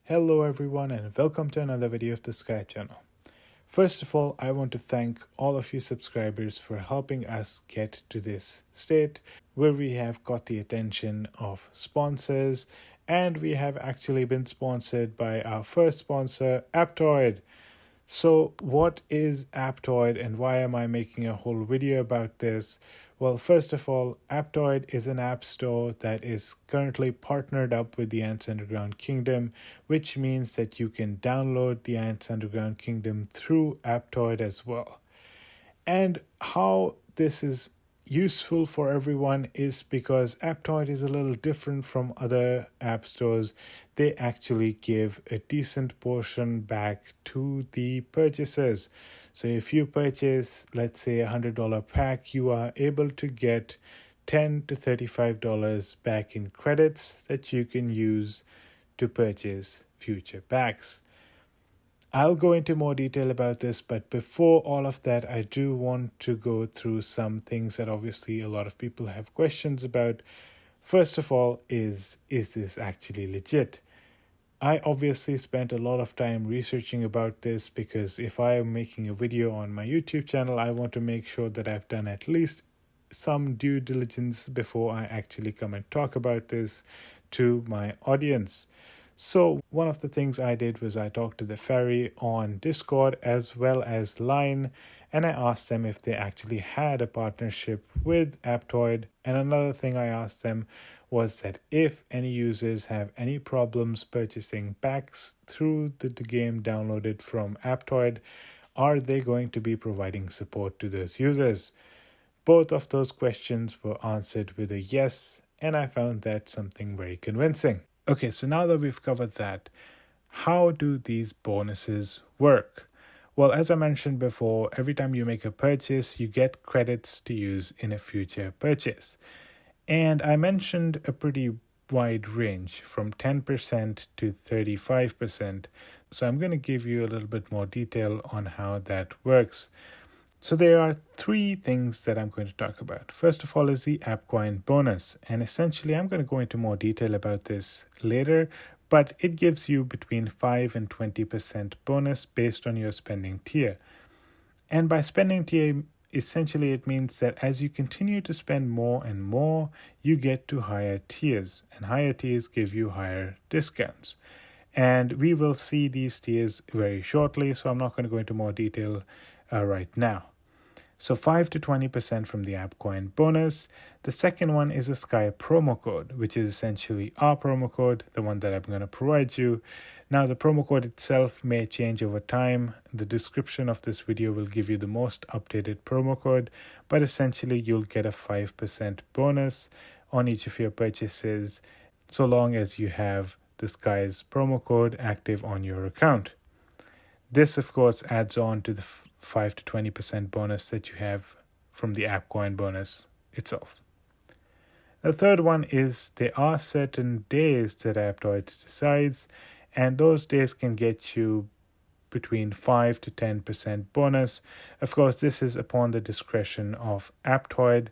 Hello everyone and welcome to another video of the SKY channel. First of all, I want to thank all of you subscribers for helping us get to this state where we have got the attention of sponsors, and we have actually been sponsored by our first sponsor, Aptoide. So what is Aptoide and why am I making a whole video about this? Well, first of all, Aptoide is an app store that is currently partnered up with the Ants Underground Kingdom, which means that you can download the Ants Underground Kingdom through Aptoide as well. And how this is useful for everyone is because Aptoide is a little different from other app stores. They actually give a decent portion back to the purchasers. So if you purchase, let's say, $100 pack, you are able to get $10 to $35 back in credits that you can use to purchase future packs. I'll go into more detail about this, but before all of that, I do want to go through some things that obviously a lot of people have questions about. First of all, is this actually legit? I obviously spent a lot of time researching about this because if I am making a video on my YouTube channel, I want to make sure that I've done at least some due diligence before I actually come and talk about this to my audience. So one of the things I did was I talked to the Ferry on Discord as well as Line, and I asked them if they actually had a partnership with Aptoide. And another thing I asked them was that if any users have any problems purchasing packs through the game downloaded from Aptoide, are they going to be providing support to those users? Both of those questions were answered with a yes, and I found that something very convincing. Okay, so now that we've covered that, how do these bonuses work? Well, as I mentioned before, every time you make a purchase, you get credits to use in a future purchase. And I mentioned a pretty wide range from 10% to 35%. So I'm going to give you a little bit more detail on how that works. So there are three things that I'm going to talk about. First of all is the AppCoin bonus. And essentially, I'm going to go into more detail about this later, but it gives you between 5 and 20% bonus based on your spending tier. And by spending tier, essentially it means that as you continue to spend more and more, you get to higher tiers, and higher tiers give you higher discounts. And we will see these tiers very shortly, so I'm not going to go into more detail right now. So 5 to 20% from the AppCoin bonus. The second one is a SKY promo code, which is essentially our promo code, the one that I'm going to provide you. Now, the promo code itself may change over time. The description of this video will give you the most updated promo code, but essentially you'll get a 5% bonus on each of your purchases, so long as you have the SKY's promo code active on your account. This, of course, adds on to the 5 to 20% bonus that you have from the AppCoin bonus itself. The third one is there are certain days that Aptoide decides, and those days can get you between 5 to 10% bonus. Of course, this is upon the discretion of Aptoide.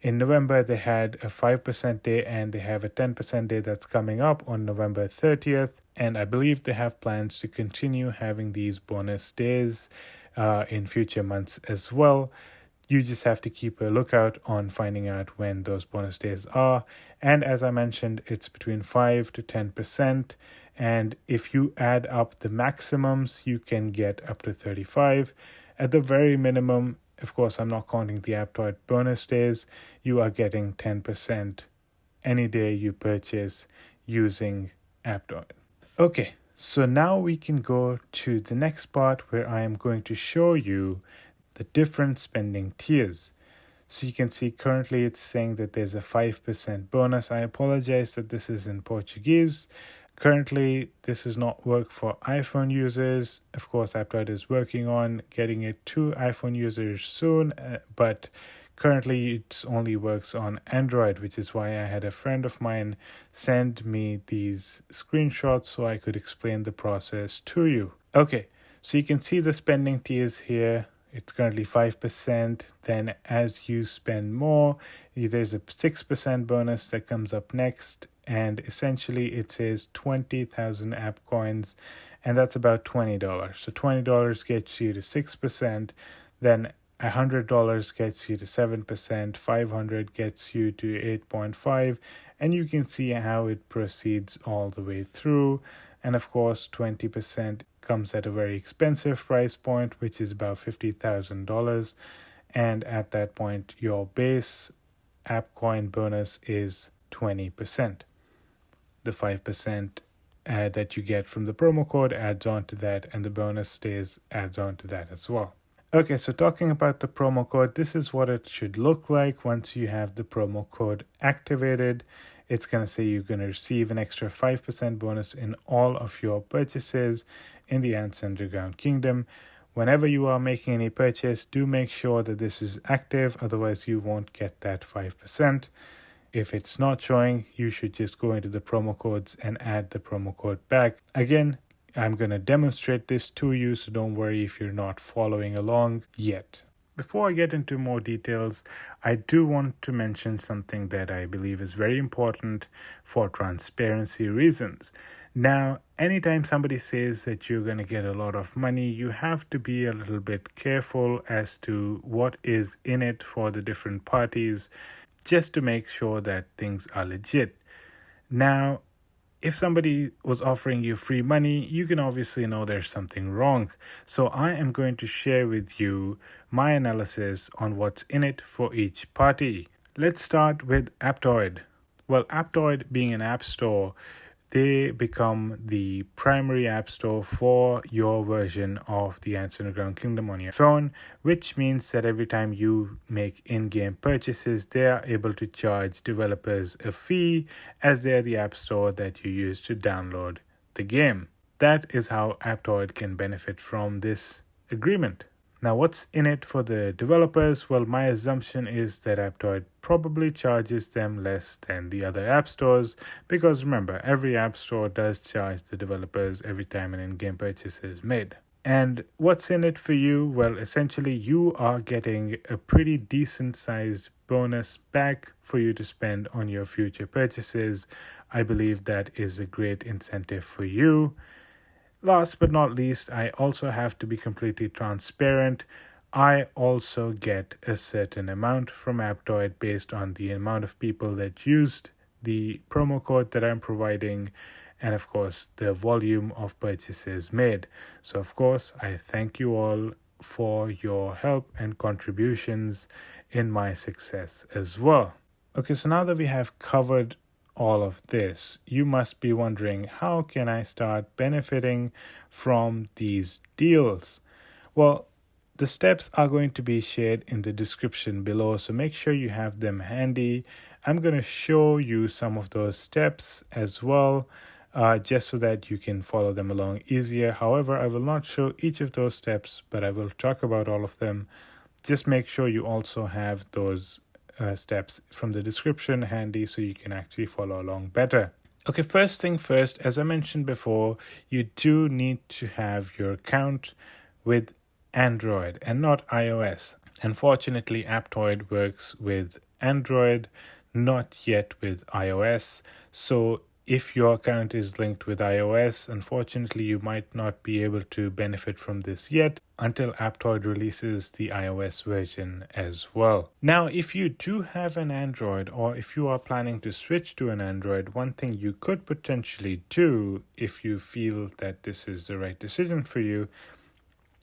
In November, they had a 5% day, and they have a 10% day that's coming up on November 30th. And I believe they have plans to continue having these bonus days in future months as well. You just have to keep a lookout on finding out when those bonus days are. And as I mentioned, it's between 5 to 10%. And if you add up the maximums, you can get up to 35. At the very minimum, of course, I'm not counting the Aptoide bonus days, you are getting 10% any day you purchase using Aptoide. Okay, so now we can go to the next part where I am going to show you the different spending tiers. So you can see currently it's saying that there's a 5% bonus. I apologize that this is in Portuguese. Currently, this does not work for iPhone users. Of course, Aptoide is working on getting it to iPhone users soon, but currently it only works on Android, which is why I had a friend of mine send me these screenshots so I could explain the process to you. Okay, so you can see the spending tiers here. It's currently 5%. Then as you spend more, there's a 6% bonus that comes up next. and essentially it says 20,000 app coins, and that's about $20. So $20 gets you to 6%, then $100 gets you to 7%, 500 gets you to 8.5, and you can see how it proceeds all the way through. And of course, 20% comes at a very expensive price point, which is about $50,000. And at that point, your base app coin bonus is 20%. The 5% that you get from the promo code adds on to that, and the bonus adds on to that as well. Okay, so talking about the promo code, this is what it should look like once you have the promo code activated. It's going to say you're going to receive an extra 5% bonus in all of your purchases in the Ants Underground Kingdom. Whenever you are making any purchase, do make sure that this is active, otherwise you won't get that 5%. If it's not showing, you should just go into the promo codes and add the promo code back. Again, I'm going to demonstrate this to you, so don't worry if you're not following along yet. Before I get into more details, I do want to mention something that I believe is very important for transparency reasons. Now, anytime somebody says that you're going to get a lot of money, you have to be a little bit careful as to what is in it for the different parties, just to make sure that things are legit. Now, if somebody was offering you free money, you can obviously know there's something wrong. So I am going to share with you my analysis on what's in it for each party. Let's start with Aptoide. Well, Aptoide being an app store, they become the primary app store for your version of the Ants Underground Kingdom on your phone, which means that every time you make in-game purchases, they are able to charge developers a fee, as they are the app store that you use to download the game. That is how Aptoide can benefit from this agreement. Now, what's in it for the developers? Well, my assumption is that Aptoide probably charges them less than the other app stores, because remember, every app store does charge the developers every time an in-game purchase is made. And what's in it for you? Well, essentially, you are getting a pretty decent sized bonus back for you to spend on your future purchases. I believe that is a great incentive for you. Last but not least, I also have to be completely transparent. I also get a certain amount from Aptoide based on the amount of people that used the promo code that I'm providing, and of course the volume of purchases made. So of course, I thank you all for your help and contributions in my success as well. Okay, so now that we have covered all of this, you must be wondering, how can I start benefiting from these deals? Well, the steps are going to be shared in the description below, so make sure you have them handy. I'm going to show you some of those steps as well, just so that you can follow them along easier. However, I will not show each of those steps, but I will talk about all of them. Just make sure you also have those steps from the description handy so you can actually follow along better. Okay, first thing first, as I mentioned before, you do need to have your account with Android and not iOS. Unfortunately, Aptoide works with Android, not yet with iOS. So if your account is linked with iOS, unfortunately, you might not be able to benefit from this yet until Aptoide releases the iOS version as well. Now, if you do have an Android, or if you are planning to switch to an Android, one thing you could potentially do, if you feel that this is the right decision for you,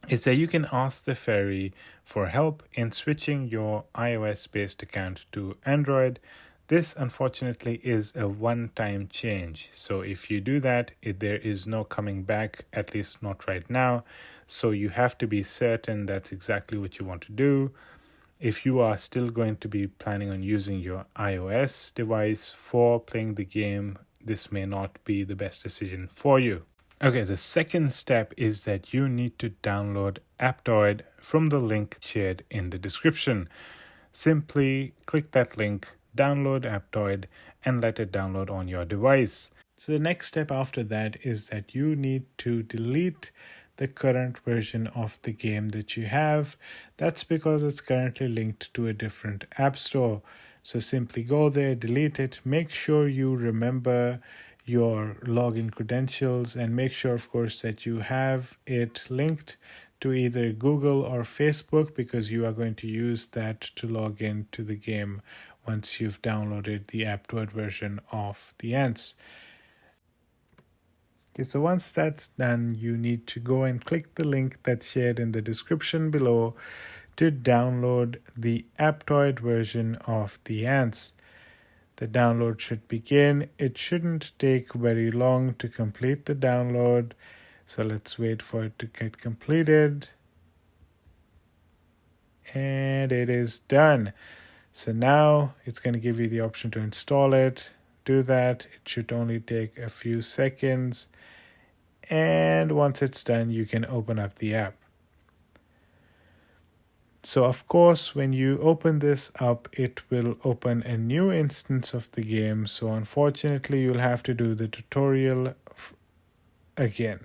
is that you can ask the Fairy for help in switching your iOS-based account to Android. This, unfortunately, is a one-time change. So if you do that, there is no coming back, at least not right now. So you have to be certain that's exactly what you want to do. If you are still going to be planning on using your iOS device for playing the game, this may not be the best decision for you. Okay, the second step is that you need to download Aptoide from the link shared in the description. Simply click that link, download Aptoide, and let it download on your device. So the next step after that is that you need to delete the current version of the game that you have. That's because it's currently linked to a different app store. So simply go there, delete it, make sure you remember your login credentials, and make sure, of course, that you have it linked to either Google or Facebook, because you are going to use that to log in to the game once you've downloaded the Aptoide version of the Ants. Okay, so once that's done, you need to go and click the link that's shared in the description below to download the Aptoide version of the Ants. The download should begin. It shouldn't take very long to complete the download, so let's wait for it to get completed. And it is done. So now it's going to give you the option to install it. Do that. It should only take a few seconds. And once it's done, you can open up the app. So of course, when you open this up, it will open a new instance of the game. So unfortunately, you'll have to do the tutorial again.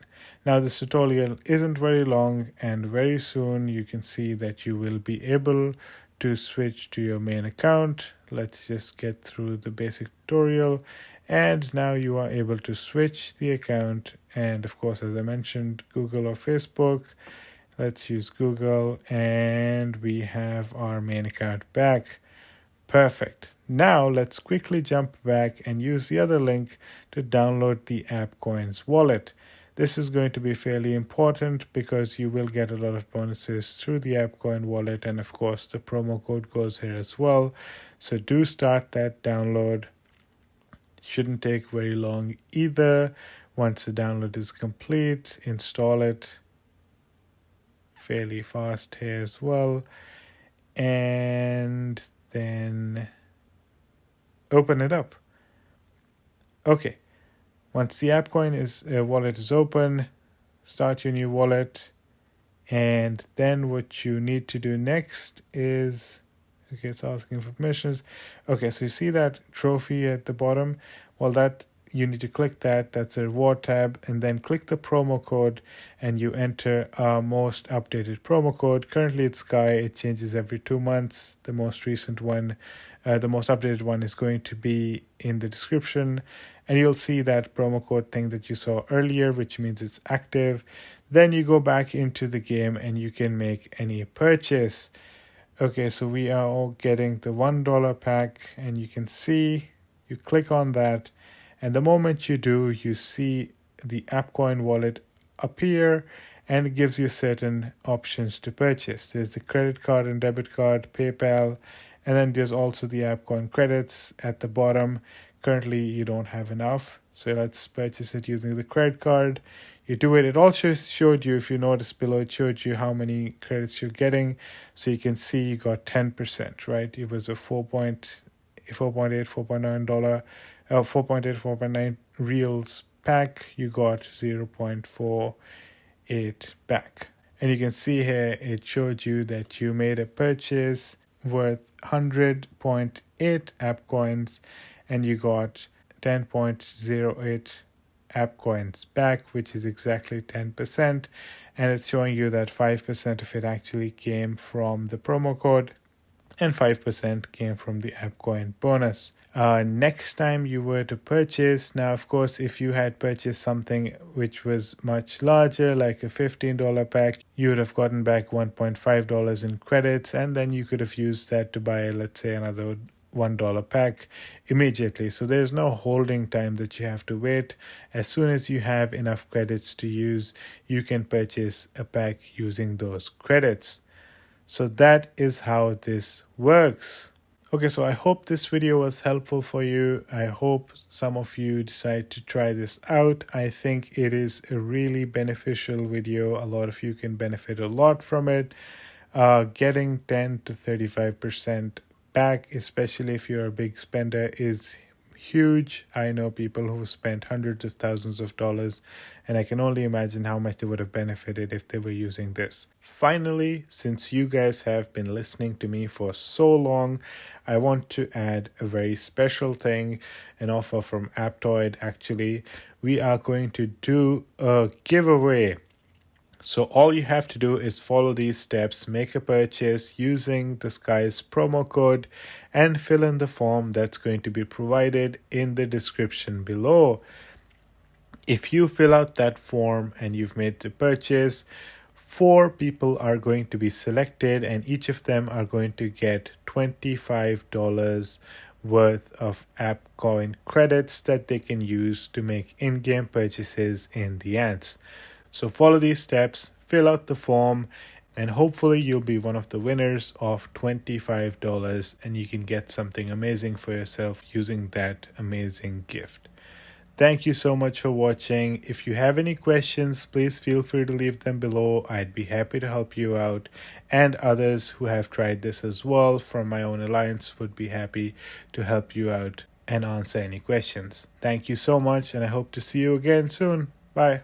Now this tutorial isn't very long, and very soon you can see that you will be able to switch to your main account. Let's just get through the basic tutorial, and now you are able to switch the account. And of course, as I mentioned, Google or Facebook. Let's use Google, and we have our main account back. Perfect. Now let's quickly jump back and use the other link to download the AppCoins wallet. This is going to be fairly important because you will get a lot of bonuses through the AppCoin wallet, and of course the promo code goes here as well. So do start that download. Shouldn't take very long either. Once the download is complete, install it. Fairly fast here as well, and then open it up. Okay, once the AppCoin wallet is open, start your new wallet, and then what you need to do next is, okay, it's asking for permissions. Okay, so you see that trophy at the bottom? Well, that you need to click that. That's a reward tab, and then click the promo code, and you enter our most updated promo code. Currently it's SKY. It changes every 2 months. The most recent one, the most updated one, is going to be in the description, and you'll see that promo code thing that you saw earlier, which means it's active. Then you go back into the game and you can make any purchase. Okay, so we are all getting the $1 pack, and you can see, you click on that, and the moment you do, you see the AppCoin wallet appear, and it gives you certain options to purchase. There's the credit card and debit card, PayPal, and then there's also the AppCoin credits at the bottom. Currently, you don't have enough, so let's purchase it using the credit card. You do it. It also showed you, if you notice below, it showed you how many credits you're getting. So you can see you got 10%, right? It was a 4.9 reals pack. You got 0.48 back. And you can see here, it showed you that you made a purchase worth 100.8 app coins, and you got 10.08 app coins back, which is exactly 10%. And it's showing you that 5% of it actually came from the promo code, and 5% came from the AppCoin bonus. Next time you were to purchase, now of course, if you had purchased something which was much larger, like a $15 pack, you would have gotten back $1.5 in credits, and then you could have used that to buy, let's say, another $1 pack immediately. So there's no holding time that you have to wait. As soon as you have enough credits to use, you can purchase a pack using those credits. So that is how this works. Okay, so I hope this video was helpful for you. I hope some of you decide to try this out. I think it is a really beneficial video. A lot of you can benefit a lot from it. Getting 10 to 35% back, especially if you're a big spender, is huge. I know people who spent hundreds of thousands of dollars, and I can only imagine how much they would have benefited if they were using this. Finally, since you guys have been listening to me for so long, I want to add a very special thing, an offer from Aptoide. Actually, we are going to do a giveaway. So all you have to do is follow these steps, make a purchase using the Sky's promo code, and fill in the form that's going to be provided in the description below. If you fill out that form and you've made the purchase, 4 people are going to be selected, and each of them are going to get $25 worth of AppCoin credits that they can use to make in-game purchases in the ants. So follow these steps, fill out the form, and hopefully you'll be one of the winners of $25 and you can get something amazing for yourself using that amazing gift. Thank you so much for watching. If you have any questions, please feel free to leave them below. I'd be happy to help you out. And others who have tried this as well from my own alliance would be happy to help you out and answer any questions. Thank you so much, and I hope to see you again soon. Bye.